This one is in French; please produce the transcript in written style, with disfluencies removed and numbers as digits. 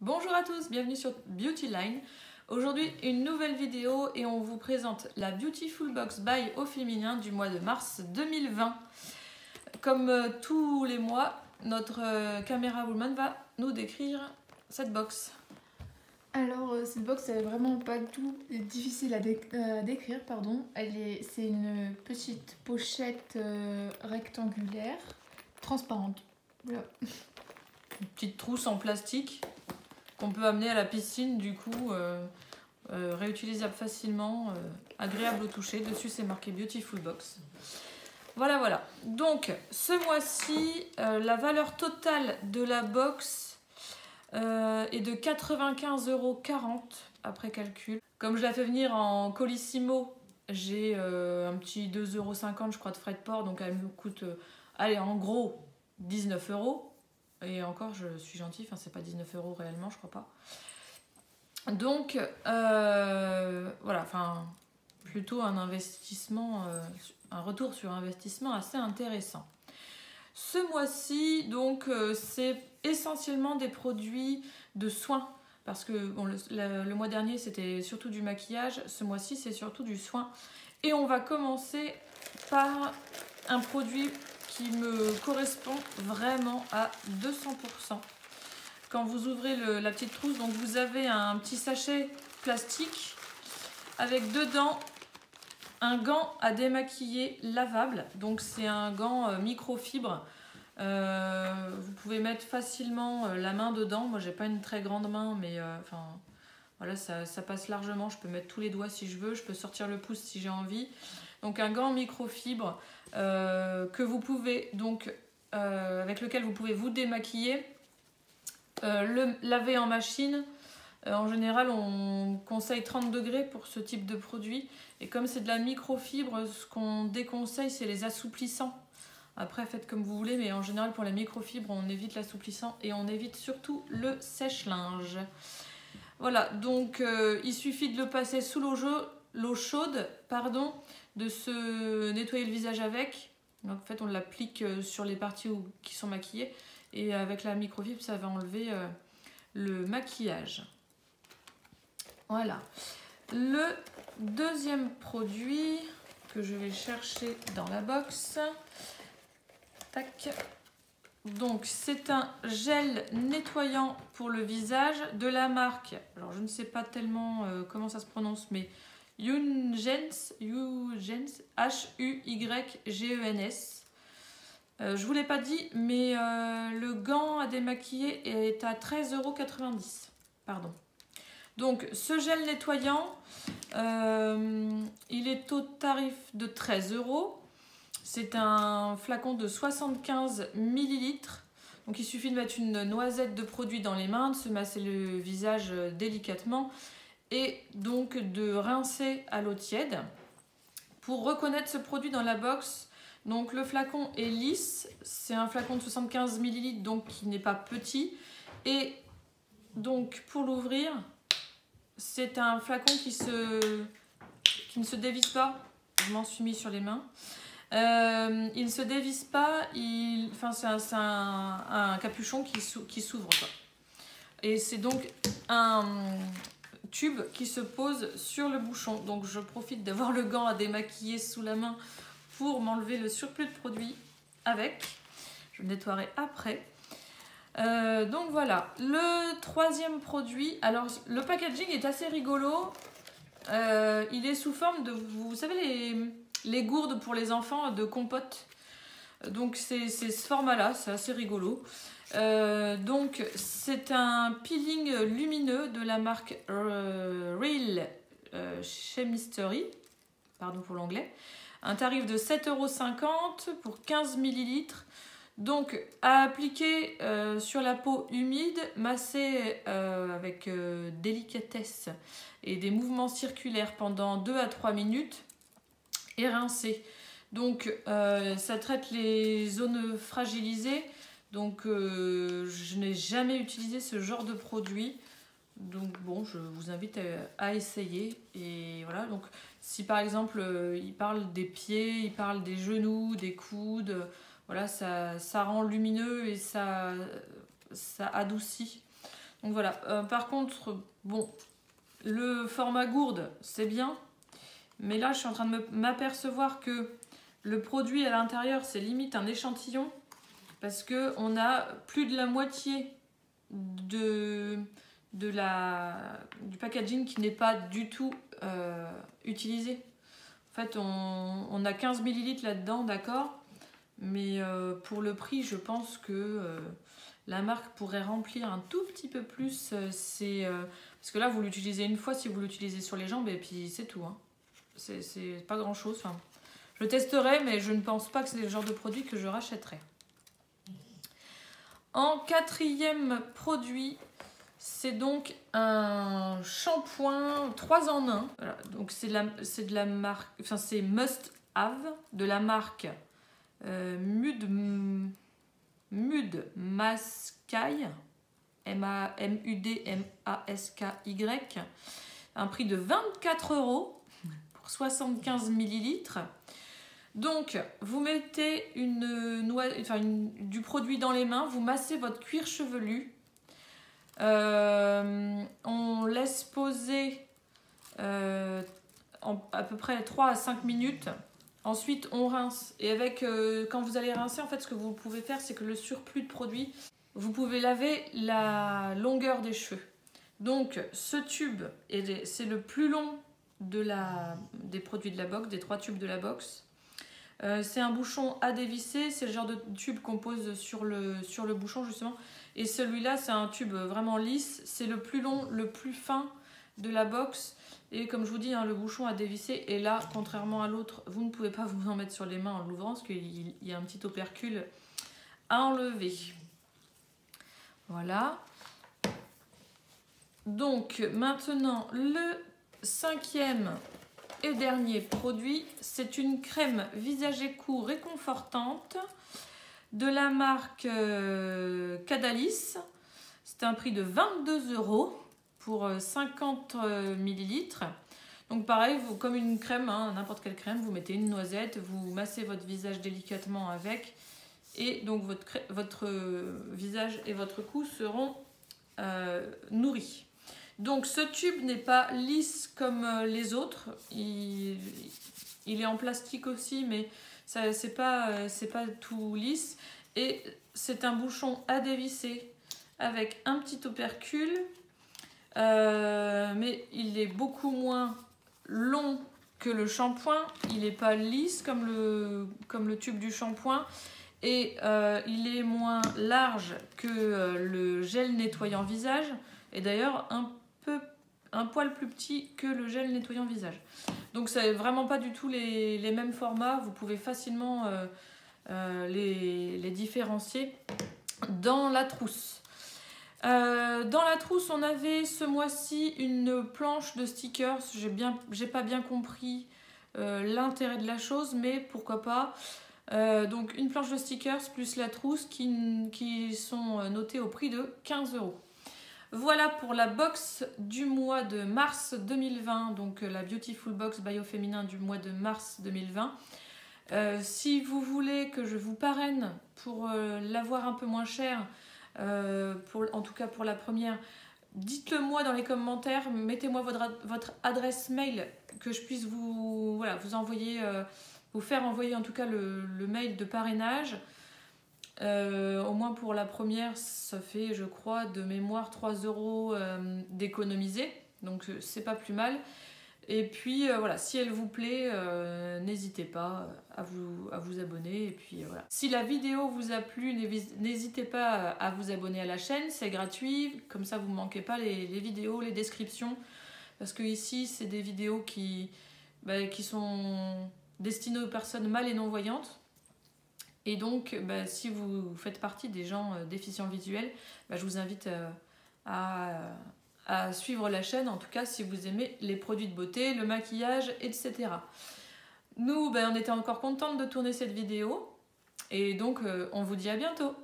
Bonjour à tous, bienvenue sur Beauty Line. Aujourd'hui une nouvelle vidéo et on vous présente la Beautiful Box by Au Féminin du mois de mars 2020. Comme tous les mois, notre caméra woman va nous décrire cette box. Alors cette box elle est vraiment pas du tout difficile à décrire, pardon. C'est une petite pochette rectangulaire, transparente. Voilà. Une petite trousse en plastique qu'on peut amener à la piscine, du coup réutilisable facilement, agréable au toucher. Dessus c'est marqué Beautiful Box. Voilà. Donc ce mois-ci, la valeur totale de la box est de 95,40 € après calcul. Comme je la fais venir en colissimo, j'ai un petit 2,50 € je crois de frais de port, donc elle me coûte allez, en gros 19 €. Et encore je suis gentille, enfin c'est pas 19 € réellement, je crois pas. Donc voilà, enfin plutôt un investissement, un retour sur investissement assez intéressant. Ce mois-ci, donc, c'est essentiellement des produits de soins. Parce que bon, le mois dernier, c'était surtout du maquillage. Ce mois-ci, c'est surtout du soin. Et on va commencer par un produit qui me correspond vraiment à 200%. Quand vous ouvrez la petite trousse, donc vous avez un petit sachet plastique avec dedans un gant à démaquiller lavable. Donc c'est un gant microfibre. Vous pouvez mettre facilement la main dedans. Moi j'ai pas une très grande main, mais enfin voilà, ça passe largement. Je peux mettre tous les doigts si je veux. Je peux sortir le pouce si j'ai envie. Donc un gant microfibre que vous pouvez donc avec lequel vous pouvez vous démaquiller. Le laver en machine. En général, on conseille 30 degrés pour ce type de produit. Et comme c'est de la microfibre, ce qu'on déconseille, c'est les assouplissants. Après, faites comme vous voulez, mais en général, pour la microfibre, on évite l'assouplissant et on évite surtout le sèche-linge. Voilà, donc il suffit de le passer sous l'eau chaude, de se nettoyer le visage avec. Donc, en fait, on l'applique sur les parties qui sont maquillées. Et avec la microfibre, ça va enlever le maquillage. Voilà. Le deuxième produit que je vais chercher dans la box. Tac. Donc c'est un gel nettoyant pour le visage de la marque. Alors je ne sais pas tellement comment ça se prononce, mais Huygens, Huygens. Je ne vous l'ai pas dit, mais le gant à démaquiller est à 13,90 €. Pardon. Donc ce gel nettoyant, il est au tarif de 13 €. C'est un flacon de 75 ml. Donc il suffit de mettre une noisette de produit dans les mains, de se masser le visage délicatement et donc de rincer à l'eau tiède. Pour reconnaître ce produit dans la box, donc le flacon est lisse, c'est un flacon de 75 ml donc qui n'est pas petit. Et donc pour l'ouvrir, c'est un flacon qui ne se dévisse pas. Je m'en suis mis sur les mains. Il ne se dévisse pas. C'est un capuchon qui s'ouvre. Et c'est donc un tube qui se pose sur le bouchon. Donc je profite d'avoir le gant à démaquiller sous la main pour m'enlever le surplus de produit avec. Je le nettoierai après. Donc voilà, le troisième produit, alors le packaging est assez rigolo, il est sous forme de, vous savez les gourdes pour les enfants de compote, donc c'est ce format là, c'est assez rigolo. Donc c'est un peeling lumineux de la marque Real Chemistry, pardon pour l'anglais, un tarif de 7,50 € pour 15 ml. Donc à appliquer sur la peau humide, masser avec délicatesse et des mouvements circulaires pendant 2 à 3 minutes et rincer. Donc ça traite les zones fragilisées. Donc je n'ai jamais utilisé ce genre de produit. Donc bon, je vous invite à essayer. Et voilà, donc si par exemple il parle des pieds, il parle des genoux, des coudes. Voilà, ça rend lumineux et ça adoucit. Donc voilà, par contre, bon, le format gourde, c'est bien. Mais là, je suis en train de m'apercevoir que le produit à l'intérieur, c'est limite un échantillon. Parce qu'on a plus de la moitié du packaging qui n'est pas du tout utilisé. En fait, on a 15 ml là-dedans, d'accord. Mais pour le prix, je pense que la marque pourrait remplir un tout petit peu plus. Parce que là, vous l'utilisez une fois si vous l'utilisez sur les jambes et puis c'est tout. Hein. C'est pas grand-chose. Enfin, je testerai, mais je ne pense pas que c'est le genre de produit que je rachèterai. En quatrième produit, c'est donc un shampoing 3 en 1. Voilà, donc c'est de la marque, enfin c'est Must Have de la marque Mud Masky, M-U-D-M-A-S-K-Y, un prix de 24 € pour 75 ml. Donc, vous mettez du produit dans les mains, vous massez votre cuir chevelu. On laisse poser à peu près 3 à 5 minutes. Ensuite, on rince. Et quand vous allez rincer, en fait, ce que vous pouvez faire, c'est que le surplus de produit, vous pouvez laver la longueur des cheveux. Donc, ce tube, c'est le plus long des produits de la box, des 3 tubes de la box. C'est un bouchon à dévisser, c'est le genre de tube qu'on pose sur le bouchon justement. Et celui-là, c'est un tube vraiment lisse, c'est le plus long, le plus fin de la box. Et comme je vous dis, hein, le bouchon à dévisser. Et là, contrairement à l'autre, vous ne pouvez pas vous en mettre sur les mains en l'ouvrant parce qu'il y a un petit opercule à enlever. Voilà. Donc maintenant, le 5e et dernier produit, c'est une crème visage écou réconfortante de la marque Cadalis. C'est un prix de 22 € pour 50 ml. Donc pareil, comme une crème, hein, n'importe quelle crème, vous mettez une noisette, vous massez votre visage délicatement avec et donc votre visage et votre cou seront nourris. Donc ce tube n'est pas lisse comme les autres, il est en plastique aussi, mais c'est pas tout lisse. Et c'est un bouchon à dévisser avec un petit opercule, mais il est beaucoup moins long que le shampoing, il n'est pas lisse comme le tube du shampoing. Et il est moins large que le gel nettoyant visage, et d'ailleurs un poil plus petit que le gel nettoyant visage. Donc c'est vraiment pas du tout les mêmes formats, vous pouvez facilement les différencier dans la trousse. Dans la trousse, on avait ce mois-ci une planche de stickers. J'ai pas bien compris l'intérêt de la chose, mais pourquoi pas. Donc une planche de stickers plus la trousse qui sont notées au prix de 15 €. Voilà pour la box du mois de mars 2020, donc la Beautiful Box Bio Féminin du mois de mars 2020. Si vous voulez que je vous parraine pour l'avoir un peu moins cher, en tout cas pour la première, dites-le moi dans les commentaires, mettez-moi votre adresse mail que je puisse vous envoyer, vous faire envoyer en tout cas le mail de parrainage. Au moins pour la première, ça fait je crois de mémoire 3 € d'économiser, donc c'est pas plus mal. Et puis voilà, si elle vous plaît, n'hésitez pas à vous abonner. Et puis voilà. Si la vidéo vous a plu, n'hésitez pas à vous abonner à la chaîne, c'est gratuit, comme ça vous ne manquez pas les vidéos, les descriptions, parce que ici c'est des vidéos qui sont destinées aux personnes mal et non voyantes. Et donc, si vous faites partie des gens déficients visuels, je vous invite à suivre la chaîne, en tout cas si vous aimez les produits de beauté, le maquillage, etc. Nous, on était encore contente de tourner cette vidéo, et donc on vous dit à bientôt.